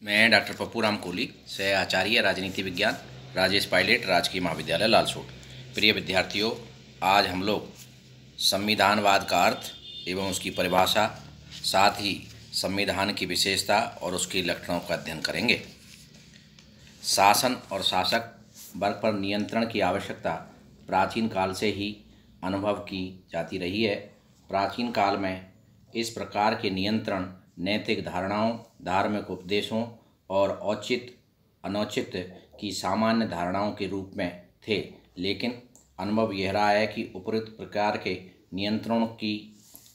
मैं डॉक्टर पप्पूराम कोहली, सह आचार्य राजनीति विज्ञान, राजेश पायलट, राजकीय महाविद्यालय लालसोट। प्रिय विद्यार्थियों, आज हम लोग संविधानवाद का अर्थ एवं उसकी परिभाषा, साथ ही संविधान की विशेषता और उसके लक्षणों का अध्ययन करेंगे। शासन और शासक वर्ग पर नियंत्रण की आवश्यकता प्राचीन काल से ही अनुभव की जाती रही है। प्राचीन काल में इस प्रकार के नियंत्रण नैतिक धारणाओं, धार्मिक उपदेशों और औचित्य अनौचित्य की सामान्य धारणाओं के रूप में थे, लेकिन अनुभव यह रहा है कि उपरोक्त प्रकार के नियंत्रणों की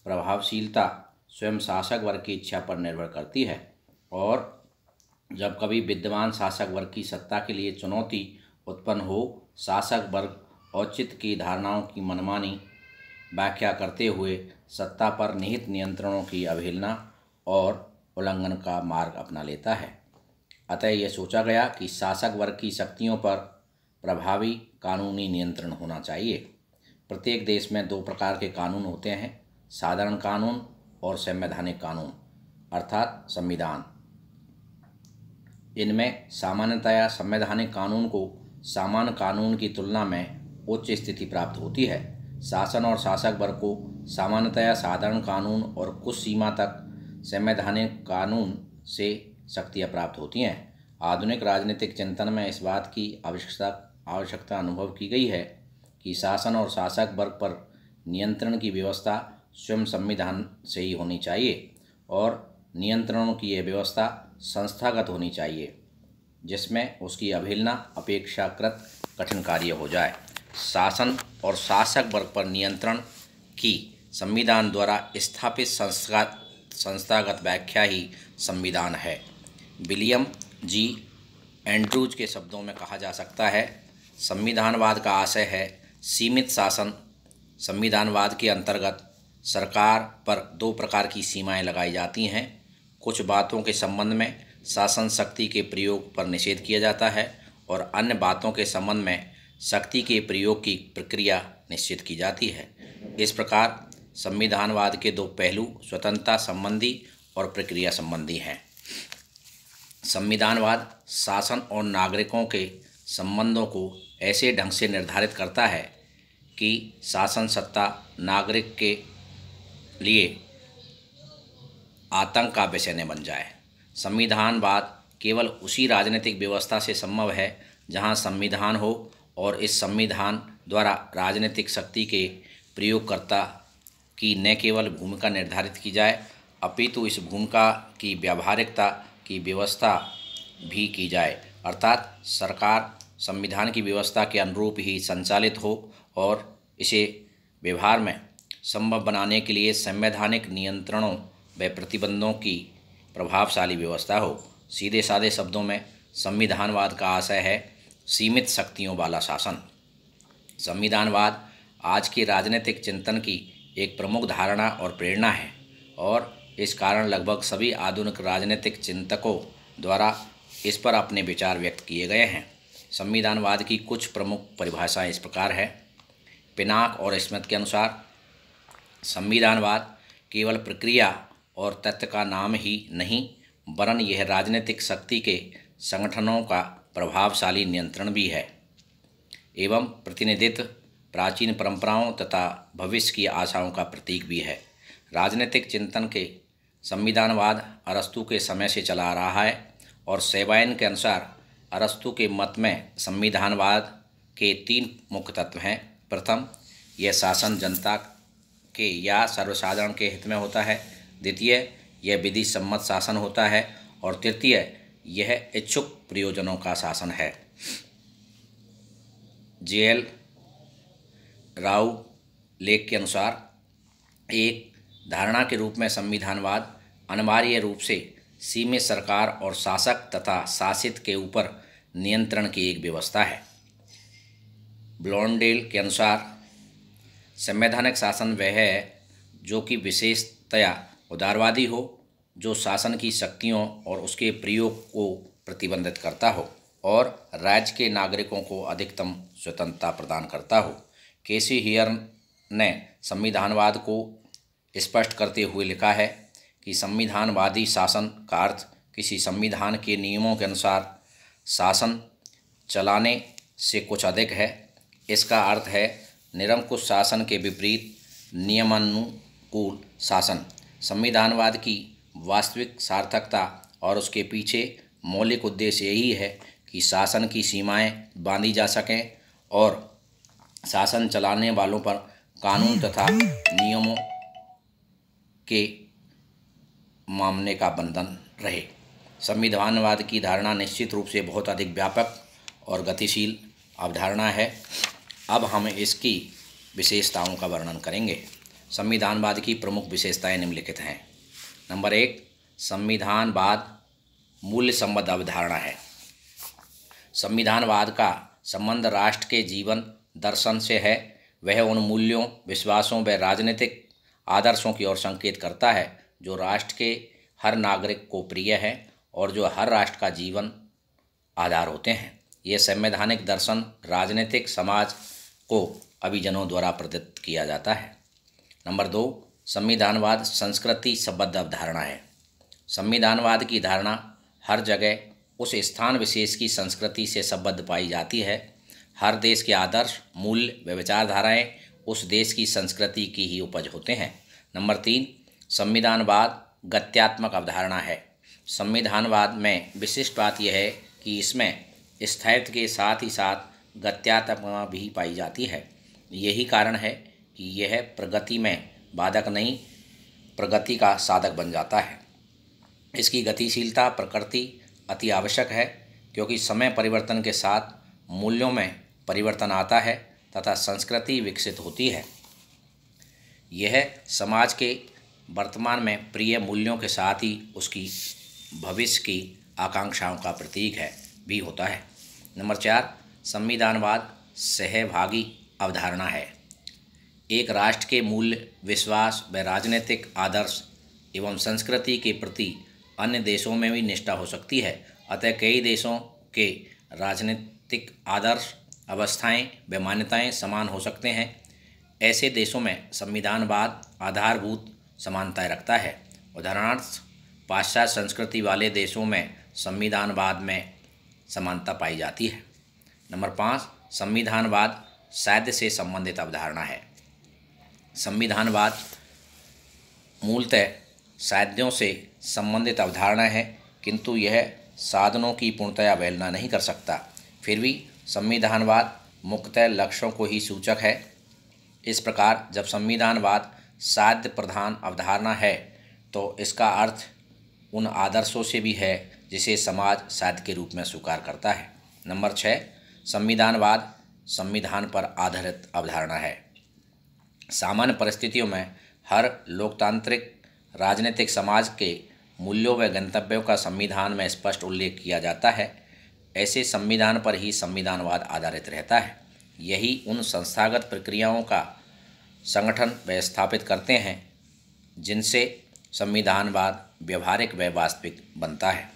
प्रभावशीलता स्वयं शासक वर्ग की इच्छा पर निर्भर करती है, और जब कभी विद्यमान शासक वर्ग की सत्ता के लिए चुनौती उत्पन्न हो, शासक वर्ग औचित्य की धारणाओं की मनमानी व्याख्या करते हुए सत्ता पर निहित नियंत्रणों की अवहेलना और उल्लंघन का मार्ग अपना लेता है। अतः यह सोचा गया कि शासक वर्ग की शक्तियों पर प्रभावी कानूनी नियंत्रण होना चाहिए। प्रत्येक देश में दो प्रकार के कानून होते हैं, साधारण कानून और संवैधानिक कानून अर्थात संविधान। इनमें सामान्यतया संवैधानिक कानून को सामान्य कानून की तुलना में उच्च स्थिति प्राप्त होती है। शासन और शासक वर्ग को सामान्यतया साधारण कानून और कुछ सीमा तक संवैधानिक कानून से शक्तियाँ प्राप्त होती हैं। आधुनिक राजनीतिक चिंतन में इस बात की आवश्यकता अनुभव की गई है कि शासन और शासक वर्ग पर नियंत्रण की व्यवस्था स्वयं संविधान से ही होनी चाहिए, और नियंत्रणों की यह व्यवस्था संस्थागत होनी चाहिए, जिसमें उसकी अवहेलना अपेक्षाकृत कठिन कार्य हो जाए। शासन और शासक वर्ग पर नियंत्रण की संविधान द्वारा स्थापित संस्थागत व्याख्या ही संविधान है। विलियम जी एंड्रूज के शब्दों में कहा जा सकता है, संविधानवाद का आशय है सीमित शासन। संविधानवाद के अंतर्गत सरकार पर दो प्रकार की सीमाएं लगाई जाती हैं। कुछ बातों के संबंध में शासन शक्ति के प्रयोग पर निषेध किया जाता है, और अन्य बातों के संबंध में शक्ति के प्रयोग की प्रक्रिया निश्चित की जाती है। इस प्रकार संविधानवाद के दो पहलू स्वतंत्रता संबंधी और प्रक्रिया संबंधी हैं। संविधानवाद शासन और नागरिकों के संबंधों को ऐसे ढंग से निर्धारित करता है कि शासन सत्ता नागरिक के लिए आतंक का विषय न बन जाए। संविधानवाद केवल उसी राजनीतिक व्यवस्था से संभव है जहां संविधान हो, और इस संविधान द्वारा राजनीतिक शक्ति के प्रयोगकर्ता की न केवल भूमिका निर्धारित की जाए, अपितु इस भूमिका की व्यावहारिकता की व्यवस्था भी की जाए, अर्थात सरकार संविधान की व्यवस्था के अनुरूप ही संचालित हो, और इसे व्यवहार में संभव बनाने के लिए संवैधानिक नियंत्रणों व प्रतिबंधों की प्रभावशाली व्यवस्था हो। सीधे साधे शब्दों में संविधानवाद का आशय है सीमित शक्तियों वाला शासन। संविधानवाद आज के राजनीतिक चिंतन की एक प्रमुख धारणा और प्रेरणा है, और इस कारण लगभग सभी आधुनिक राजनीतिक चिंतकों द्वारा इस पर अपने विचार व्यक्त किए गए हैं। संविधानवाद की कुछ प्रमुख परिभाषाएं इस प्रकार है। पिनाक और स्मिथ के अनुसार संविधानवाद केवल प्रक्रिया और तथ्य का नाम ही नहीं, वरन यह राजनीतिक शक्ति के संगठनों का प्रभावशाली नियंत्रण भी है, एवं प्रतिनिधित्व, प्राचीन परंपराओं तथा भविष्य की आशाओं का प्रतीक भी है। राजनीतिक चिंतन के संविधानवाद अरस्तु के समय से चला आ रहा है, और सेबाइन के अनुसार अरस्तु के मत में संविधानवाद के तीन मुख्य तत्व हैं। प्रथम, यह शासन जनता के या सर्वसाधारण के हित में होता है। द्वितीय, यह विधि सम्मत शासन होता है, और तृतीय, यह इच्छुक प्रयोजनों का शासन है। जे.एल. राउ लेख के अनुसार एक धारणा के रूप में संविधानवाद अनिवार्य रूप से सीमित सरकार और शासक तथा शासित के ऊपर नियंत्रण की एक व्यवस्था है। ब्लॉन्डेल के अनुसार संवैधानिक शासन वह है जो कि विशेषतया उदारवादी हो, जो शासन की शक्तियों और उसके प्रयोग को प्रतिबंधित करता हो, और राज्य के नागरिकों को अधिकतम स्वतंत्रता प्रदान करता हो। केसी हियर ने संविधानवाद को स्पष्ट करते हुए लिखा है कि संविधानवादी शासन का अर्थ किसी संविधान के नियमों के अनुसार शासन चलाने से कुछ अधिक है। इसका अर्थ है निरंकुश शासन के विपरीत नियमानुकूल शासन। संविधानवाद की वास्तविक सार्थकता और उसके पीछे मौलिक उद्देश्य यही है कि शासन की सीमाएं बांधी जा सकें और शासन चलाने वालों पर कानून तथा नियमों के मानने का बंधन रहे। संविधानवाद की धारणा निश्चित रूप से बहुत अधिक व्यापक और गतिशील अवधारणा है। अब हम इसकी विशेषताओं का वर्णन करेंगे। संविधानवाद की प्रमुख विशेषताएं निम्नलिखित हैं। नंबर 1, संविधानवाद मूल्य संबद्ध अवधारणा है। संविधानवाद का संबंध राष्ट्र के जीवन दर्शन से है। वह उन मूल्यों, विश्वासों व राजनीतिक आदर्शों की ओर संकेत करता है जो राष्ट्र के हर नागरिक को प्रिय है और जो हर राष्ट्र का जीवन आधार होते हैं। ये संवैधानिक दर्शन राजनीतिक समाज को अभिजनों द्वारा प्रदत्त किया जाता है। नंबर 2, संविधानवाद संस्कृति संबद्ध अवधारणा है। संविधानवाद की धारणा हर जगह उस स्थान विशेष की संस्कृति से संबद्ध पाई जाती है। हर देश के आदर्श, मूल्य व विचारधाराएं उस देश की संस्कृति की ही उपज होते हैं। नंबर 3, संविधानवाद गत्यात्मक अवधारणा है। संविधानवाद में विशिष्ट बात यह है कि इसमें स्थायित्व के साथ ही साथ गत्यात्मकता भी पाई जाती है। यही कारण है कि यह प्रगति में बाधक नहीं, प्रगति का साधक बन जाता है। इसकी गतिशीलता प्रकृति अति आवश्यक है क्योंकि समय परिवर्तन के साथ मूल्यों में परिवर्तन आता है तथा संस्कृति विकसित होती है। यह समाज के वर्तमान में प्रिय मूल्यों के साथ ही उसकी भविष्य की आकांक्षाओं का प्रतीक है भी होता है। नंबर 4, संविधानवाद सहभागी अवधारणा है। एक राष्ट्र के मूल्य, विश्वास व राजनीतिक आदर्श एवं संस्कृति के प्रति अन्य देशों में भी निष्ठा हो सकती है। अतः कई देशों के राजनीतिक आदर्श, अवस्थाएं व मान्यताएं समान हो सकते हैं। ऐसे देशों में संविधानवाद आधारभूत समानताएं रखता है। उदाहरणार्थ, पाश्चात्य संस्कृति वाले देशों में संविधानवाद में समानता पाई जाती है। नंबर 5, संविधानवाद साध्य से संबंधित अवधारणा है। संविधानवाद मूलतः साध्यों से संबंधित अवधारणा है, किंतु यह साधनों की पूर्णतया अवहेलना नहीं कर सकता। फिर भी संविधानवाद मुख्यतः लक्ष्यों को ही सूचक है। इस प्रकार जब संविधानवाद साध्य प्रधान अवधारणा है तो इसका अर्थ उन आदर्शों से भी है जिसे समाज साध्य के रूप में स्वीकार करता है। नंबर 6, संविधानवाद संविधान पर आधारित अवधारणा है। सामान्य परिस्थितियों में हर लोकतांत्रिक राजनीतिक समाज के मूल्यों व गंतव्यों का संविधान में स्पष्ट उल्लेख किया जाता है। ऐसे संविधान पर ही संविधानवाद आधारित रहता है। यही उन संस्थागत प्रक्रियाओं का संगठन व स्थापित करते हैं जिनसे संविधानवाद व्यवहारिक व वास्तविक बनता है।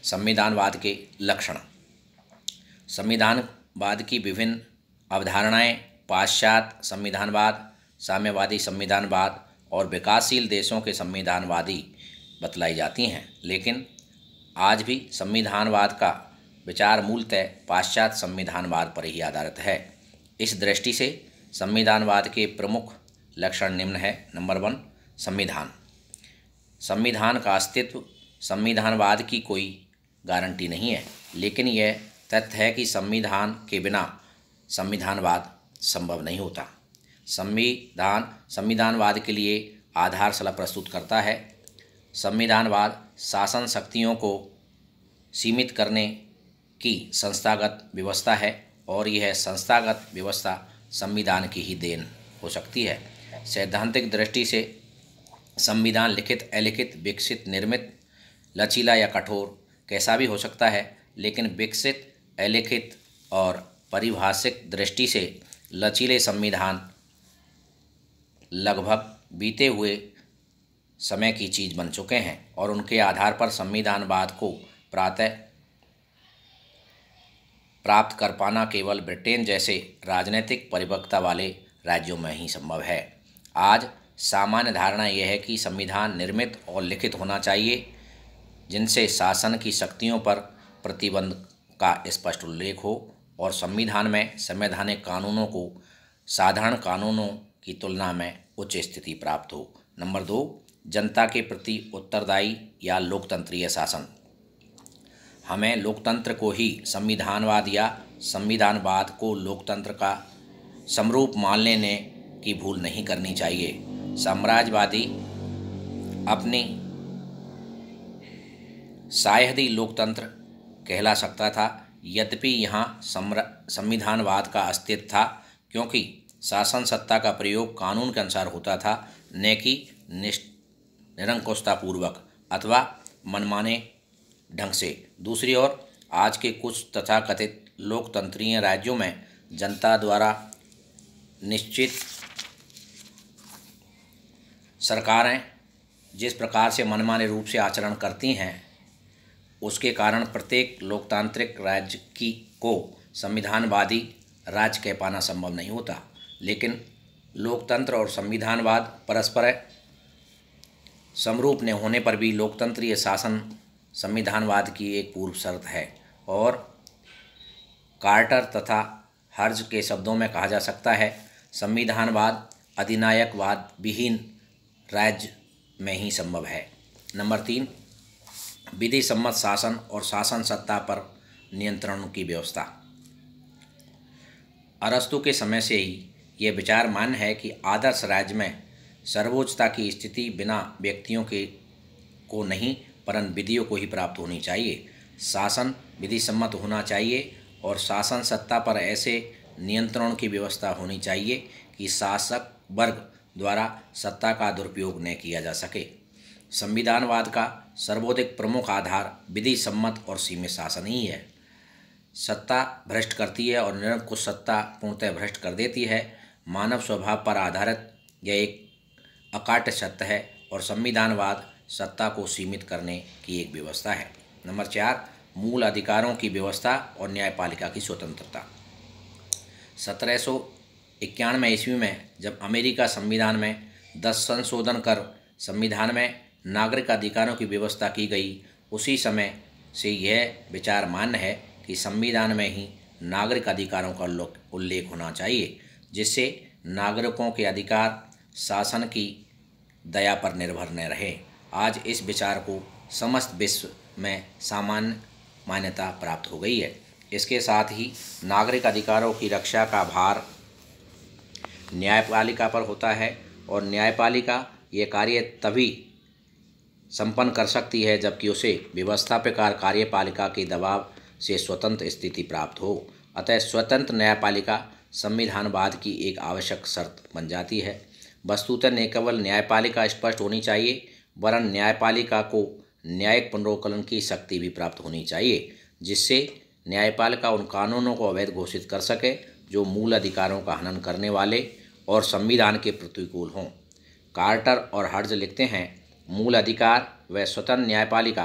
संविधानवाद के लक्षण। संविधानवाद की विभिन्न अवधारणाएं पाश्चात्य संविधानवाद, साम्यवादी संविधानवाद और विकासशील देशों के संविधानवादी बतलाई जाती हैं, लेकिन आज भी संविधानवाद का विचार मूलतः पाश्चात्य संविधानवाद पर ही आधारित है। इस दृष्टि से संविधानवाद के प्रमुख लक्षण निम्न है। नंबर 1, संविधान। संविधान का अस्तित्व संविधानवाद की कोई गारंटी नहीं है, लेकिन यह तथ्य है कि संविधान के बिना संविधानवाद संभव नहीं होता। संविधानवाद के लिए आधारशिला प्रस्तुत करता है। संविधानवाद शासन शक्तियों को सीमित करने की संस्थागत व्यवस्था है और यह संस्थागत व्यवस्था संविधान की ही देन हो सकती है। सैद्धांतिक दृष्टि से संविधान लिखित, अलिखित, विकसित, निर्मित, लचीला या कठोर कैसा भी हो सकता है, लेकिन विकसित, अलिखित और परिभाषिक दृष्टि से लचीले संविधान लगभग बीते हुए समय की चीज़ बन चुके हैं और उनके आधार पर संविधानवाद को प्राप्त कर पाना केवल ब्रिटेन जैसे राजनीतिक परिपक्वता वाले राज्यों में ही संभव है। आज सामान्य धारणा यह है कि संविधान निर्मित और लिखित होना चाहिए जिनसे शासन की शक्तियों पर प्रतिबंध का स्पष्ट उल्लेख हो और संविधान में संवैधानिक कानूनों को साधारण कानूनों की तुलना में उच्च स्थिति प्राप्त हो। नंबर 2, जनता के प्रति उत्तरदायी या लोकतंत्रीय शासन। हमें लोकतंत्र को ही संविधानवाद या संविधानवाद को लोकतंत्र का समरूप मान लेने की भूल नहीं करनी चाहिए। साम्राज्यवादी अपनी शायद लोकतंत्र कहला सकता था, यद्यपि यहाँ संविधानवाद का अस्तित्व था, क्योंकि शासन सत्ता का प्रयोग कानून के अनुसार होता था, न कि निरंकुशतापूर्वक अथवा मनमाने ढंग से। दूसरी ओर आज के कुछ तथाकथित लोकतंत्रीय राज्यों में जनता द्वारा निश्चित सरकारें जिस प्रकार से मनमाने रूप से आचरण करती हैं, उसके कारण प्रत्येक लोकतांत्रिक राज्य को संविधानवादी राज्य कह पाना संभव नहीं होता। लेकिन लोकतंत्र और संविधानवाद परस्पर समरूप न होने पर भी लोकतंत्रीय शासन संविधानवाद की एक पूर्व शर्त है और कार्टर तथा हर्ज के शब्दों में कहा जा सकता है, संविधानवाद अधिनायकवाद विहीन राज्य में ही संभव है। नंबर 3, विधि सम्मत शासन और शासन सत्ता पर नियंत्रण की व्यवस्था। अरस्तु के समय से ही यह विचार मान्य है कि आदर्श राज्य में सर्वोच्चता की स्थिति बिना व्यक्तियों को नहीं परंतु विधियों को ही प्राप्त होनी चाहिए। शासन विधि सम्मत होना चाहिए और शासन सत्ता पर ऐसे नियंत्रण की व्यवस्था होनी चाहिए कि शासक वर्ग द्वारा सत्ता का दुरुपयोग न किया जा सके। संविधानवाद का सर्वाधिक प्रमुख आधार विधि सम्मत और सीमित शासन ही है। सत्ता भ्रष्ट करती है और निरंकुश सत्ता पूर्णतः भ्रष्ट कर देती है। मानव स्वभाव पर आधारित यह एक अकाट्य सत्य है और संविधानवाद सत्ता को सीमित करने की एक व्यवस्था है। नंबर 4, मूल अधिकारों की व्यवस्था और न्यायपालिका की स्वतंत्रता। 1791 ईस्वी में जब अमेरिका संविधान में 10 संशोधन कर संविधान में नागरिक अधिकारों की व्यवस्था की गई, उसी समय से यह विचार मान्य है कि संविधान में ही नागरिक अधिकारों का उल्लेख होना चाहिए, जिससे नागरिकों के अधिकार शासन की दया पर निर्भर न रहे। आज इस विचार को समस्त विश्व में सामान्य मान्यता प्राप्त हो गई है। इसके साथ ही नागरिक अधिकारों की रक्षा का भार न्यायपालिका पर होता है और न्यायपालिका ये कार्य तभी संपन्न कर सकती है जबकि उसे व्यवस्थापक कार्यपालिका के दबाव से स्वतंत्र स्थिति प्राप्त हो। अतः स्वतंत्र न्यायपालिका संविधानवाद की एक आवश्यक शर्त बन जाती है। वस्तुतः न केवल न्यायपालिका स्पष्ट होनी चाहिए वरन न्यायपालिका को न्यायिक पुनर्कलन की शक्ति भी प्राप्त होनी चाहिए, जिससे न्यायपालिका उन कानूनों को अवैध घोषित कर सके जो मूल अधिकारों का हनन करने वाले और संविधान के प्रतिकूल हों। कार्टर और हर्ज लिखते हैं, मूल अधिकार व स्वतंत्र न्यायपालिका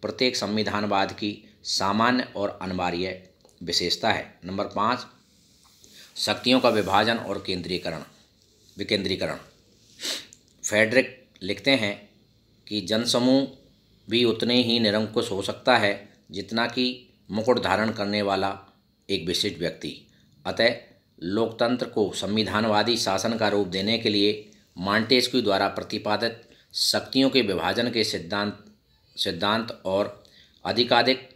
प्रत्येक संविधानवाद की सामान्य और अनिवार्य विशेषता है। नंबर 5, शक्तियों का विभाजन और विकेंद्रीकरण। फ्रेडरिक लिखते हैं कि जनसमूह भी उतने ही निरंकुश हो सकता है जितना कि मुकुट धारण करने वाला एक विशिष्ट व्यक्ति। अतः लोकतंत्र को संविधानवादी शासन का रूप देने के लिए मॉन्टेस्क्यू द्वारा प्रतिपादित शक्तियों के विभाजन के सिद्धांत और अधिकाधिक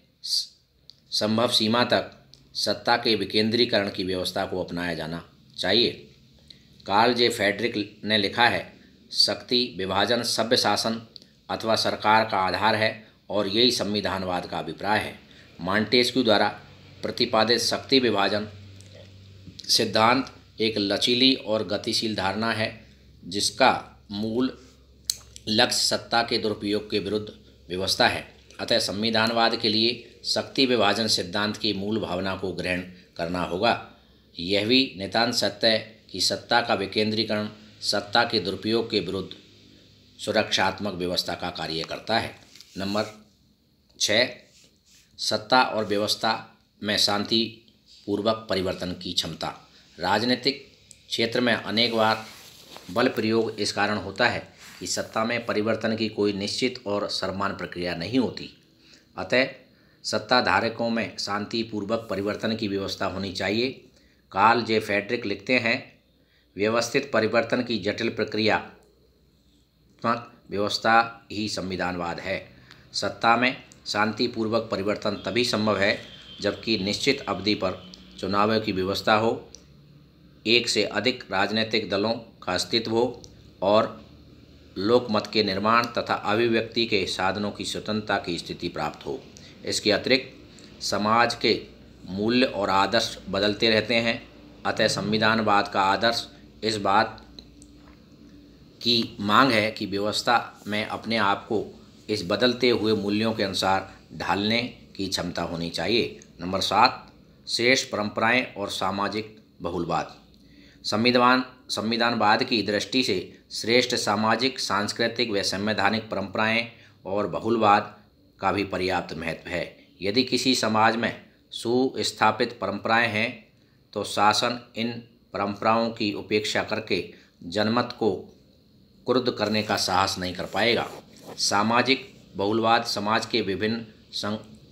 संभव सीमा तक सत्ता के विकेंद्रीकरण की व्यवस्था को अपनाया जाना चाहिए। कार्ल जे फ्रेडरिक ने लिखा है, शक्ति विभाजन सभ्य शासन अथवा सरकार का आधार है और यही संविधानवाद का अभिप्राय है। मॉन्टेस्क्यू द्वारा प्रतिपादित शक्ति विभाजन सिद्धांत एक लचीली और गतिशील धारणा है जिसका मूल लक्ष्य सत्ता के दुरुपयोग के विरुद्ध व्यवस्था है। अतः संविधानवाद के लिए शक्ति विभाजन सिद्धांत की मूल भावना को ग्रहण करना होगा। यह भी नितांत सत्य है कि सत्ता का विकेंद्रीकरण सत्ता के दुरुपयोग के विरुद्ध सुरक्षात्मक व्यवस्था का कार्य करता है। नंबर 6, सत्ता और व्यवस्था में शांतिपूर्वक परिवर्तन की क्षमता। राजनीतिक क्षेत्र में अनेक बार बल प्रयोग इस कारण होता है कि सत्ता में परिवर्तन की कोई निश्चित और समान प्रक्रिया नहीं होती। अतः सत्ता धारकों में शांतिपूर्वक परिवर्तन की व्यवस्था होनी चाहिए। कार्ल जे फ्रेडरिक लिखते हैं, व्यवस्थित परिवर्तन की जटिल प्रक्रियात्मक व्यवस्था ही संविधानवाद है। सत्ता में शांतिपूर्वक परिवर्तन तभी संभव है जबकि निश्चित अवधि पर चुनावों की व्यवस्था हो, एक से अधिक राजनीतिक दलों का अस्तित्व हो और लोकमत के निर्माण तथा अभिव्यक्ति के साधनों की स्वतंत्रता की स्थिति प्राप्त हो। इसके अतिरिक्त समाज के मूल्य और आदर्श बदलते रहते हैं। अतः संविधानवाद का आदर्श इस बात की मांग है कि व्यवस्था में अपने आप को इस बदलते हुए मूल्यों के अनुसार ढालने की क्षमता होनी चाहिए। नंबर 7, श्रेष्ठ परंपराएं और सामाजिक बहुलवाद। संविधानवाद की दृष्टि से श्रेष्ठ सामाजिक, सांस्कृतिक व संवैधानिक परंपराएं और बहुलवाद का भी पर्याप्त महत्व है। यदि किसी समाज में सुस्थापित परंपराएं हैं तो शासन इन परंपराओं की उपेक्षा करके जनमत को क्रुद्ध करने का साहस नहीं कर पाएगा। सामाजिक बहुलवाद समाज के विभिन्न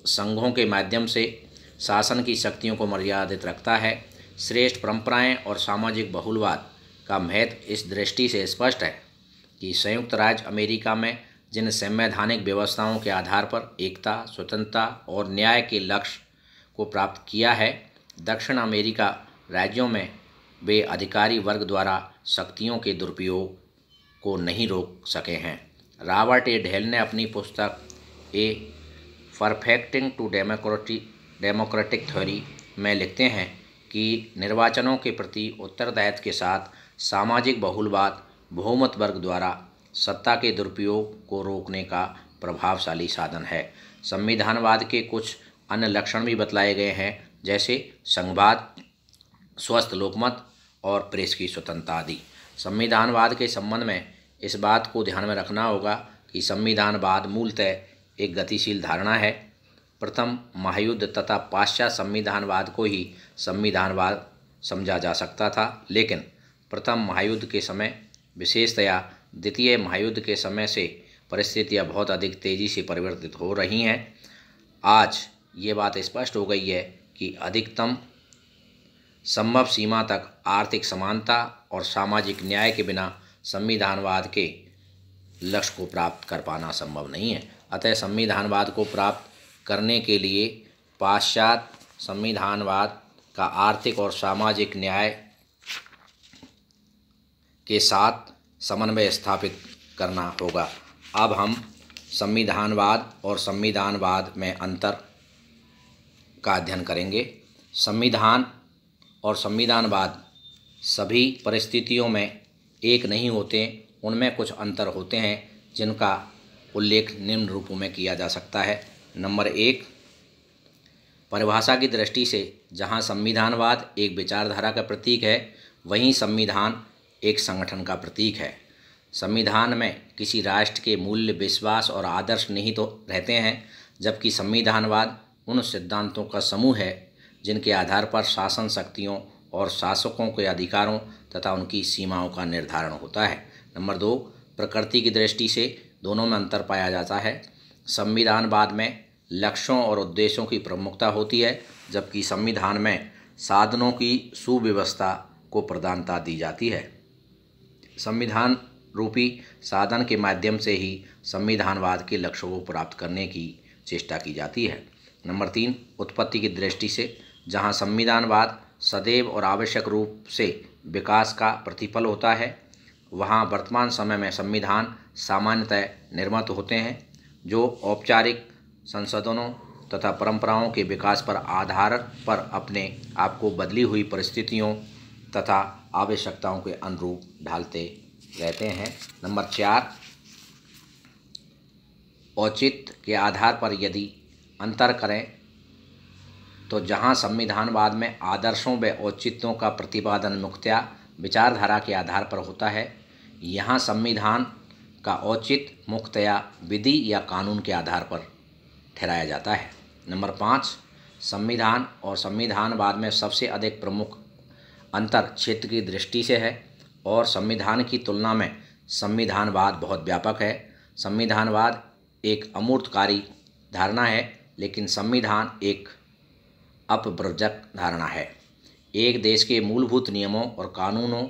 संघों के माध्यम से शासन की शक्तियों को मर्यादित रखता है। श्रेष्ठ परंपराएं और सामाजिक बहुलवाद का महत्व इस दृष्टि से स्पष्ट है कि संयुक्त राज्य अमेरिका में जिन संवैधानिक व्यवस्थाओं के आधार पर एकता, स्वतंत्रता और न्याय के लक्ष्य को प्राप्त किया है, दक्षिण अमेरिका राज्यों में वे अधिकारी वर्ग द्वारा शक्तियों के दुरुपयोग को नहीं रोक सके हैं। रॉबर्ट ए ढेल ने अपनी पुस्तक ए परफेक्टिंग टू डेमोक्रेटिक थ्योरी में लिखते हैं कि निर्वाचनों के प्रति उत्तरदायित्व के साथ सामाजिक बहुलवाद बहुमत वर्ग द्वारा सत्ता के दुरुपयोग को रोकने का प्रभावशाली साधन है। संविधानवाद के कुछ अन्य लक्षण भी बतलाए गए हैं, जैसे संघवाद, स्वस्थ लोकमत और प्रेस की स्वतंत्रता आदि। संविधानवाद के संबंध में इस बात को ध्यान में रखना होगा कि संविधानवाद मूलतः एक गतिशील धारणा है। प्रथम महायुद्ध तथा पाश्चात्य संविधानवाद को ही संविधानवाद समझा जा सकता था, लेकिन प्रथम महायुद्ध के समय, विशेषतया द्वितीय महायुद्ध के समय से परिस्थितियां बहुत अधिक तेज़ी से परिवर्तित हो रही हैं। आज ये बात स्पष्ट हो गई है कि अधिकतम संभव सीमा तक आर्थिक समानता और सामाजिक न्याय के बिना संविधानवाद के लक्ष्य को प्राप्त कर पाना संभव नहीं है। अतः संविधानवाद को प्राप्त करने के लिए पाश्चात्य संविधानवाद का आर्थिक और सामाजिक न्याय के साथ समन्वय स्थापित करना होगा। अब हम संविधानवाद और संविधानवाद में अंतर का अध्ययन करेंगे। संविधान और संविधानवाद सभी परिस्थितियों में एक नहीं होते, उनमें कुछ अंतर होते हैं जिनका उल्लेख निम्न रूपों में किया जा सकता है। नंबर 1, परिभाषा की दृष्टि से जहां संविधानवाद एक विचारधारा का प्रतीक है, वहीं संविधान एक संगठन का प्रतीक है। संविधान में किसी राष्ट्र के मूल्य, विश्वास और आदर्श निहित तो रहते हैं, जबकि संविधानवाद उन सिद्धांतों का समूह है जिनके आधार पर शासन शक्तियों और शासकों के अधिकारों तथा उनकी सीमाओं का निर्धारण होता है। नंबर 2, प्रकृति की दृष्टि से दोनों में अंतर पाया जाता है। संविधानवाद में लक्ष्यों और उद्देश्यों की प्रमुखता होती है, जबकि संविधान में साधनों की सुव्यवस्था को प्रधानता दी जाती है। संविधान रूपी साधन के माध्यम से ही संविधानवाद के लक्ष्यों को प्राप्त करने की चेष्टा की जाती है। नंबर 3, उत्पत्ति की दृष्टि से जहां संविधानवाद सदैव और आवश्यक रूप से विकास का प्रतिफल होता है, वहां वर्तमान समय में संविधान सामान्यतः निर्मित होते हैं जो औपचारिक संशोधनों तथा परंपराओं के विकास पर आधार पर अपने आप को बदली हुई परिस्थितियों तथा आवश्यकताओं के अनुरूप ढालते रहते हैं। नंबर 4, औचित्य के आधार पर यदि अंतर करें तो जहां संविधानवाद में आदर्शों व औचित्यों का प्रतिपादन मुख्यतया विचारधारा के आधार पर होता है, यहाँ संविधान का औचित्य मुख्यतया विधि या कानून के आधार पर ठहराया जाता है। नंबर 5, संविधान और संविधानवाद में सबसे अधिक प्रमुख अंतर क्षेत्र की दृष्टि से है और संविधान की तुलना में संविधानवाद बहुत व्यापक है। संविधानवाद एक अमूर्तकारी धारणा है, लेकिन संविधान एक अपप्रजक धारणा है। एक देश के मूलभूत नियमों और कानूनों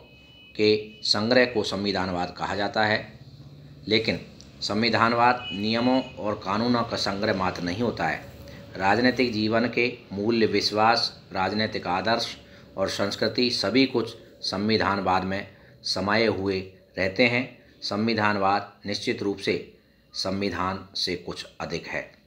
के संग्रह को संविधानवाद कहा जाता है, लेकिन संविधानवाद नियमों और कानूनों का संग्रह मात्र नहीं होता है। राजनीतिक जीवन के मूल्य, विश्वास, राजनीतिक आदर्श और संस्कृति सभी कुछ संविधानवाद में समाये हुए रहते हैं। संविधानवाद निश्चित रूप से संविधान से कुछ अधिक है।